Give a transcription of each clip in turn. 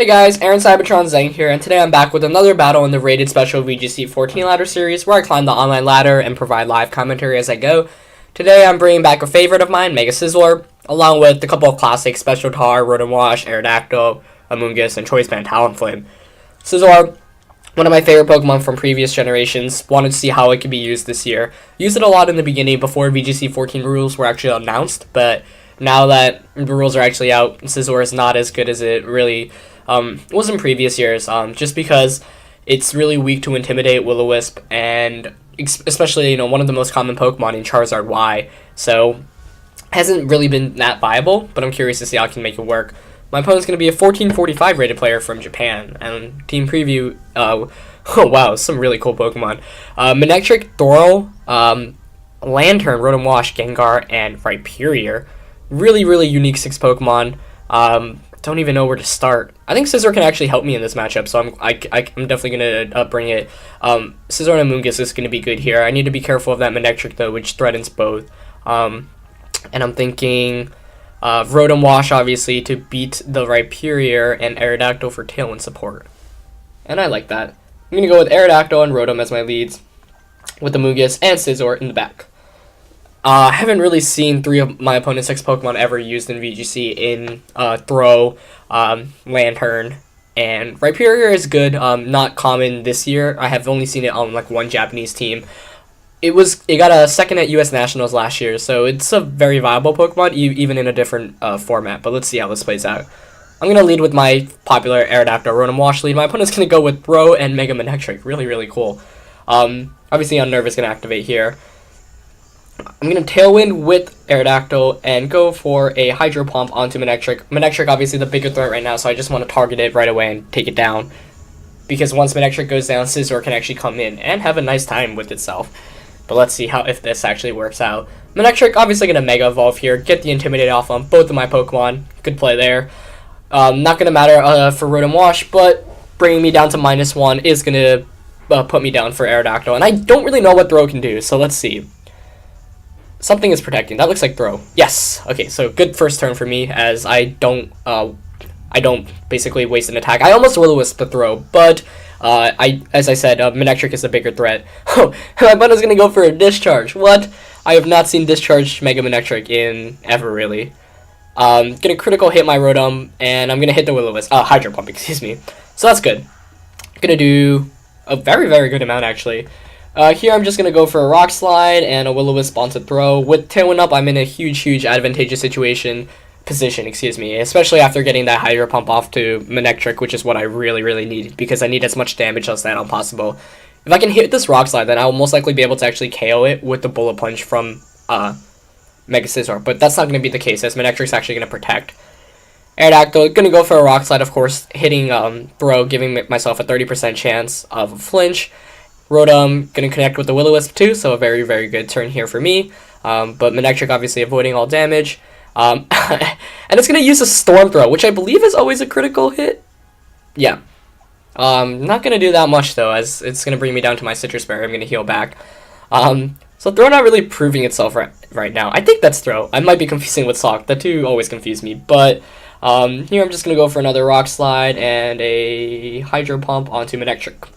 Hey guys, Aaron Cybertron Zeng here, and today I'm back with another battle in the rated special VGC 14 ladder series, where I climb the online ladder and provide live commentary as I go. Today I'm bringing back a favorite of mine, Mega Scizor, along with a couple of classics, Special Tar, Rotom Wash, Aerodactyl, Amoonguss, and Choice Band Talonflame. Scizor, one of my favorite Pokemon from previous generations, wanted to see how it could be used this year. Used it a lot in the beginning before VGC 14 rules were actually announced, but now that the rules are actually out, Scizor is not as good as it really was in previous years, just because it's really weak to Intimidate, Will-O-Wisp, and especially, one of the most common Pokemon in Charizard Y, so hasn't really been that viable, but I'm curious to see how I can make it work. My opponent's going to be a 1445 rated player from Japan, and team preview, oh wow, some really cool Pokemon. Manectric, THROH, LANTURN, Rotom Wash, Gengar, and Rhyperior. Really unique 6 Pokemon. Don't even know where to start. I think Scizor can actually help me in this matchup, so I'm definitely going to bring it. Scizor and Amoonguss is going to be good here. I need to be careful of that Manectric, though, which threatens both. And I'm thinking Rotom Wash, obviously, to beat the Rhyperior, and Aerodactyl for Tailwind support. And I like that. I'm going to go with Aerodactyl and Rotom as my leads, with Amoonguss and Scizor in the back. I haven't really seen 3 of my opponent's 6 Pokemon ever used in VGC in THROH, LANTURN, and Rhyperior is good, not common this year. I have only seen it on like one Japanese team. It got a second at US Nationals last year, so it's a very viable Pokemon, even in a different format, but let's see how this plays out. I'm going to lead with my popular Aerodactyl Rotom Wash lead. My opponent's going to go with THROH and Mega Manectric. Really cool. Obviously Unnerve is going to activate here. I'm going to Tailwind with Aerodactyl and go for a Hydro Pump onto Manectric. Manectric obviously the bigger threat right now, so I just want to target it right away and take it down. Because once Manectric goes down, Scizor can actually come in and have a nice time with itself. But let's see if this actually works out. Manectric obviously going to Mega Evolve here, get the Intimidate off on both of my Pokemon. Good play there. Not going to matter for Rotom Wash, but bringing me down to -1 is going to put me down for Aerodactyl. And I don't really know what THROH can do, so let's see. Something is protecting. That looks like THROH. Yes. Okay, so good first turn for me, as I don't basically waste an attack. I almost Will-O-Wisp the THROH, but as I said, Manectric is the bigger threat. Oh, my opponent's gonna go for a Discharge. What? I have not seen Discharge Mega Manectric in ever, really. Gonna critical hit my Rotom, and I'm gonna hit the Will-O-Wisp. Hydro Pump, excuse me. So that's good. Gonna do a very good amount, actually. Here I'm just going to go for a Rock Slide and a Will-O-Wisp onto THROH. With Tailwind up, I'm in a huge advantageous position, especially after getting that Hydro Pump off to Manectric, which is what I really need, because I need as much damage as that possible. If I can hit this Rock Slide, then I will most likely be able to actually KO it with the Bullet Punch from Mega Scizor, but that's not going to be the case, as Manectric's actually going to protect. Aerodactyl, going to go for a Rock Slide, of course, hitting THROH, giving myself a 30% chance of a flinch. Rotom going to connect with the Will-O-Wisp too, so a very good turn here for me. But Manectric obviously avoiding all damage. And it's going to use a Storm Throw, which I believe is always a critical hit. Yeah. Not going to do that much though, as it's going to bring me down to my Citrus Berry. I'm going to heal back. So THROH not really proving itself right now. I think that's THROH. I might be confusing with Sock. The two always confuse me. But here I'm just going to go for another Rock Slide and a Hydro Pump onto Manectric.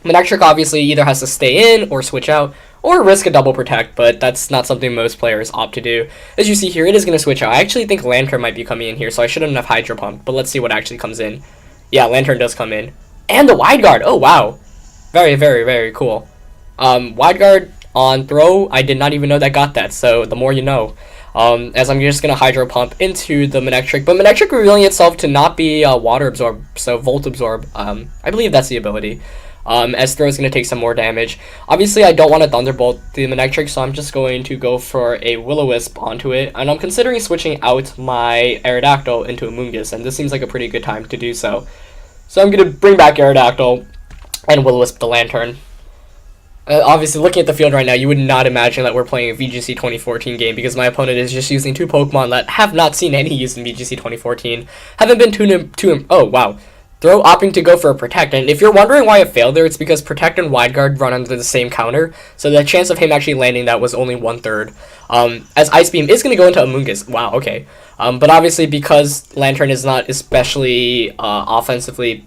Manectric obviously either has to stay in or switch out or risk a double protect, but that's not something most players opt to do. As you see here, it is going to switch out. I actually think LANTURN might be coming in here, so I shouldn't have Hydro Pump, but let's see what actually comes in. Yeah, LANTURN does come in. And the Wide Guard! Oh, wow. Very cool. Wide Guard on THROH, I did not even know that got that, so the more you know. As I'm just going to Hydro Pump into the Manectric, but Manectric revealing itself to not be Water Absorb, so Volt Absorb. I believe that's the ability. As THROH is going to take some more damage. Obviously, I don't want to Thunderbolt the Manectric, so I'm just going to go for a Will-O-Wisp onto it, and I'm considering switching out my Aerodactyl into Amoonguss, and this seems like a pretty good time to do so. So I'm going to bring back Aerodactyl and Will-O-Wisp the LANTURN. Obviously, looking at the field right now, you would not imagine that we're playing a VGC 2014 game, because my opponent is just using 2 Pokemon that have not seen any use in VGC 2014. Haven't been too oh, wow. THROH opting to go for a Protect, and if you're wondering why it failed there, it's because Protect and Wide Guard run under the same counter, so the chance of him actually landing that was only 1/3. As Ice Beam is going to go into Amoonguss. Wow, okay. But obviously because Lantern is not especially offensively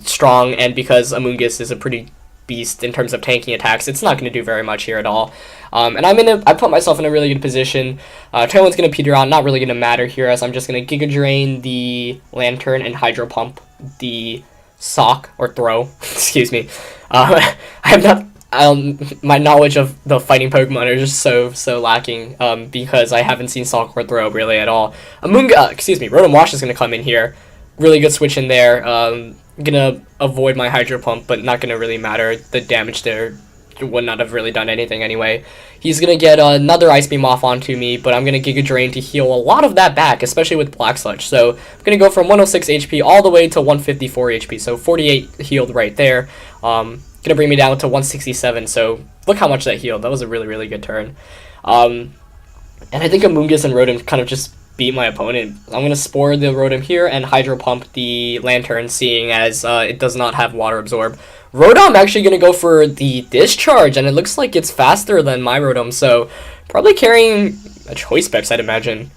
strong, and because Amoonguss is a pretty beast in terms of tanking attacks, it's not going to do very much here at all. And I put myself in a really good position. Tailwind's going to peter out, not really going to matter here, as I'm just going to Giga Drain the Lantern and Hydro Pump the Sock, or THROH, excuse me. I have not, my knowledge of the fighting Pokemon are just so lacking, because I haven't seen Sock or THROH really at all. Rotom Wash is going to come in here. Really good switch in there. Gonna avoid my Hydro Pump, but not gonna really matter. The damage there would not have really done anything anyway. He's gonna get another Ice Beam off onto me, but I'm gonna Giga Drain to heal a lot of that back, especially with Black Sludge. So I'm gonna go from 106 HP all the way to 154 HP, so 48 healed right there. Gonna bring me down to 167, so look how much that healed. That was a really good turn. And I think Amoonguss and Rotom kind of just beat my opponent. I'm going to Spore the Rotom here and Hydro Pump the Lantern, seeing as it does not have Water Absorb. Rotom actually going to go for the Discharge, and it looks like it's faster than my Rotom, so probably carrying a Choice Specs, I'd imagine.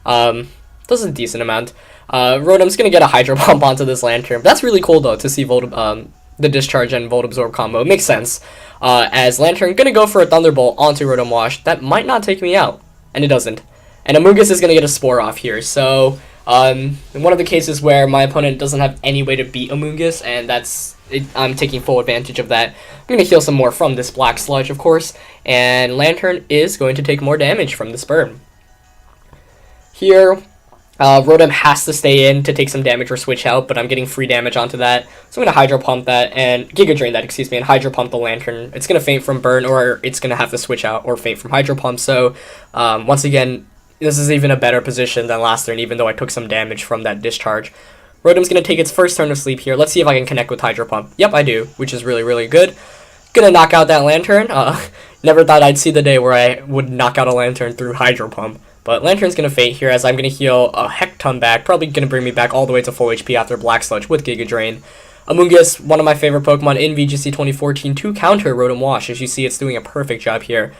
Does a decent amount. Rotom's going to get a Hydro Pump onto this Lantern. That's really cool, though, to see the Discharge and Volt Absorb combo. It makes sense. As Lantern going to go for a Thunderbolt onto Rotom Wash. That might not take me out, and it doesn't. And Amoonguss is going to get a Spore off here, so in one of the cases where my opponent doesn't have any way to beat Amoonguss, and I'm taking full advantage of that. I'm going to heal some more from this Black Sludge, of course, and Lantern is going to take more damage from this burn. Here, Rotom has to stay in to take some damage or switch out, but I'm getting free damage onto that, so I'm going to Hydro Pump that, and Giga Drain that, excuse me, and Hydro Pump the Lantern. It's going to faint from burn, or it's going to have to switch out or faint from Hydro Pump, so once again, this is even a better position than last turn, even though I took some damage from that Discharge. Rotom's going to take its first turn of sleep here. Let's see if I can connect with Hydro Pump. Yep, I do, which is really good. Gonna knock out that Lantern. Never thought I'd see the day where I would knock out a Lantern through Hydro Pump. But Lantern's going to faint here, as I'm going to heal a heck ton back. Probably going to bring me back all the way to full HP after Black Sludge with Giga Drain. Amoonguss, one of my favorite Pokemon in VGC 2014, to counter Rotom Wash. As you see, it's doing a perfect job here.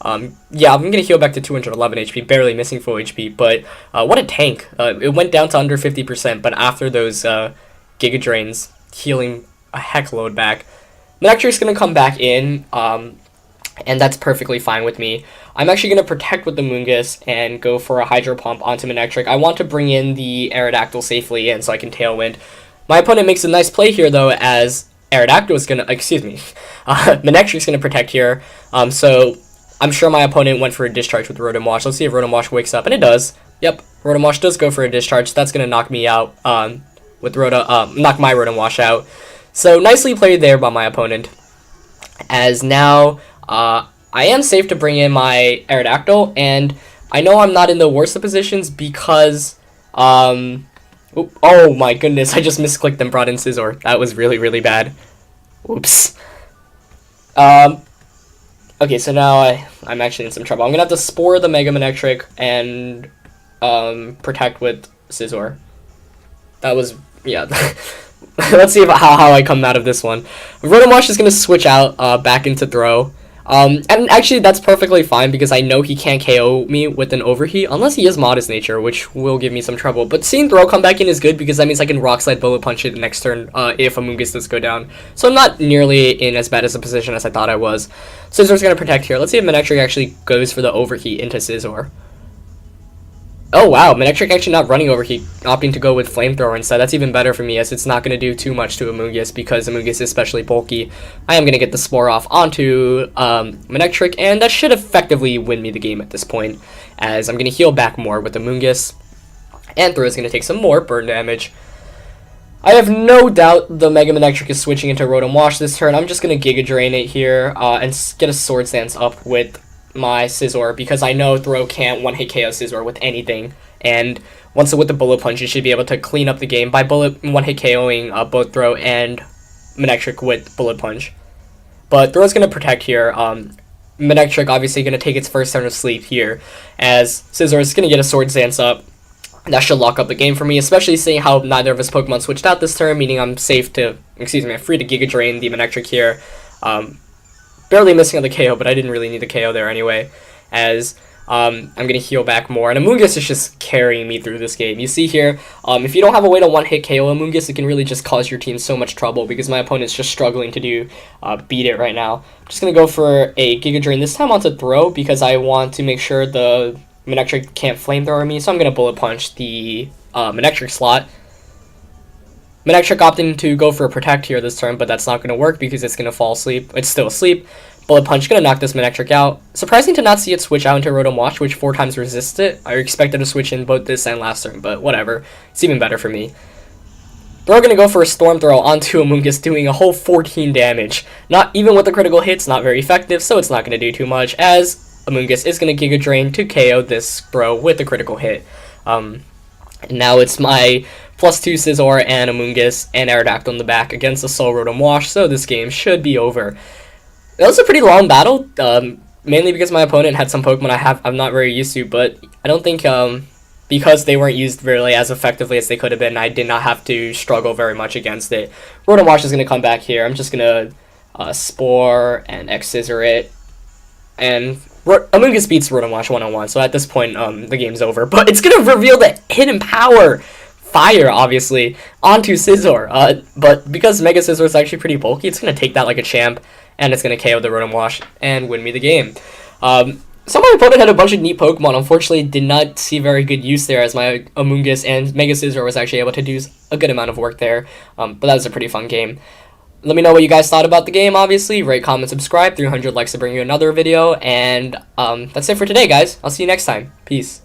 Yeah, I'm going to heal back to 211 HP, barely missing full HP, but what a tank. It went down to under 50%, but after those Giga Drains, healing a heck load back. Manectric's going to come back in, and that's perfectly fine with me. I'm actually going to Protect with the Amoonguss and go for a Hydro Pump onto Manectric. I want to bring in the Aerodactyl safely in so I can Tailwind. My opponent makes a nice play here, though, as Aerodactyl is going to, Manectric's going to Protect here, so I'm sure my opponent went for a Discharge with Rotom Wash. Let's see if Rotom Wash wakes up, and it does. Yep, Rotom Wash does go for a Discharge. That's going to knock me out with knock my Rotom Wash out. So nicely played there by my opponent. As now, I am safe to bring in my Aerodactyl, and I know I'm not in the worst of positions because, oh my goodness, I just misclicked and brought in Scizor. That was really bad. Oops. Okay, so now I'm actually in some trouble. I'm going to have to Spore the Mega Manectric and Protect with Scizor. That was, yeah. Let's see how I come out of this one. Rotom Wash is going to switch out back into THROH. And actually, that's perfectly fine because I know he can't KO me with an Overheat unless he is Modest Nature, which will give me some trouble. But seeing THROH come back in is good because that means I can Rock Slide Bullet Punch it the next turn if Amoonguss does go down. So I'm not nearly in as bad as a position as I thought I was. Scizor's going to Protect here. Let's see if Manectric actually goes for the Overheat into Scizor. Oh wow, Manectric actually not running Overheat, opting to go with Flamethrower instead. That's even better for me as it's not going to do too much to Amoonguss because Amoonguss is especially bulky. I am going to get the Spore off onto Manectric, and that should effectively win me the game at this point, as I'm going to heal back more with Amoonguss, and THROH is going to take some more burn damage. I have no doubt the Mega Manectric is switching into Rotom Wash this turn. I'm just going to Giga Drain it here and get a Swords Dance up with my Scizor because I know THROH can't one-hit KO Scizor with anything, and once with the Bullet Punch, it should be able to clean up the game by one-hit KOing both THROH and Manectric with Bullet Punch. But THROH's going to Protect here. Manectric obviously going to take its first turn of sleep here, as Scizor is going to get a Swords Dance up, That should lock up the game for me, especially seeing how neither of his Pokemon switched out this turn, meaning I'm free to Giga Drain the Manectric here. Barely missing on the KO, but I didn't really need the KO there anyway, as I'm going to heal back more. And Amoonguss is just carrying me through this game. You see here, if you don't have a way to one-hit KO Amoonguss, it can really just cause your team so much trouble because my opponent's just struggling to beat it right now. I'm just going to go for a Giga Drain this time onto Throh because I want to make sure the Manectric can't Flamethrower me, so I'm going to Bullet Punch the Manectric slot. Manectric opting to go for a Protect here this turn, but that's not going to work because it's going to fall asleep. It's still asleep. Bullet Punch going to knock this Manectric out. Surprising to not see it switch out into Rotom Wash, which 4 times resists it. I expected to switch in both this and last turn, but whatever. It's even better for me. Throw going to go for a Storm Throw onto Amoonguss, doing a whole 14 damage. Not even with the critical hits, not very effective, so it's not going to do too much, as Amoonguss is going to Giga Drain to KO this bro with a critical hit. And now it's my +2 Scizor and Amoonguss and Aerodactyl in the back against the Soul Rotom Wash, so this game should be over. That was a pretty long battle, mainly because my opponent had some Pokemon I'm not very used to, but I don't think because they weren't used really as effectively as they could have been, I did not have to struggle very much against it. Rotom Wash is going to come back here. I'm just going to Spore and X-Scissor it, and Amoonguss beats Rotom Wash 1-on-1, so at this point the game's over. But it's going to reveal the hidden power, Fire, obviously, onto Scizor. But because Mega Scizor is actually pretty bulky, it's going to take that like a champ, and it's going to KO the Rotom Wash and win me the game. So my opponent had a bunch of neat Pokemon. Unfortunately, did not see very good use there, as my Amoonguss and Mega Scizor was actually able to do a good amount of work there. But that was a pretty fun game. Let me know what you guys thought about the game, obviously. Rate, comment, subscribe. 300 likes to bring you another video. And that's it for today, guys. I'll see you next time. Peace.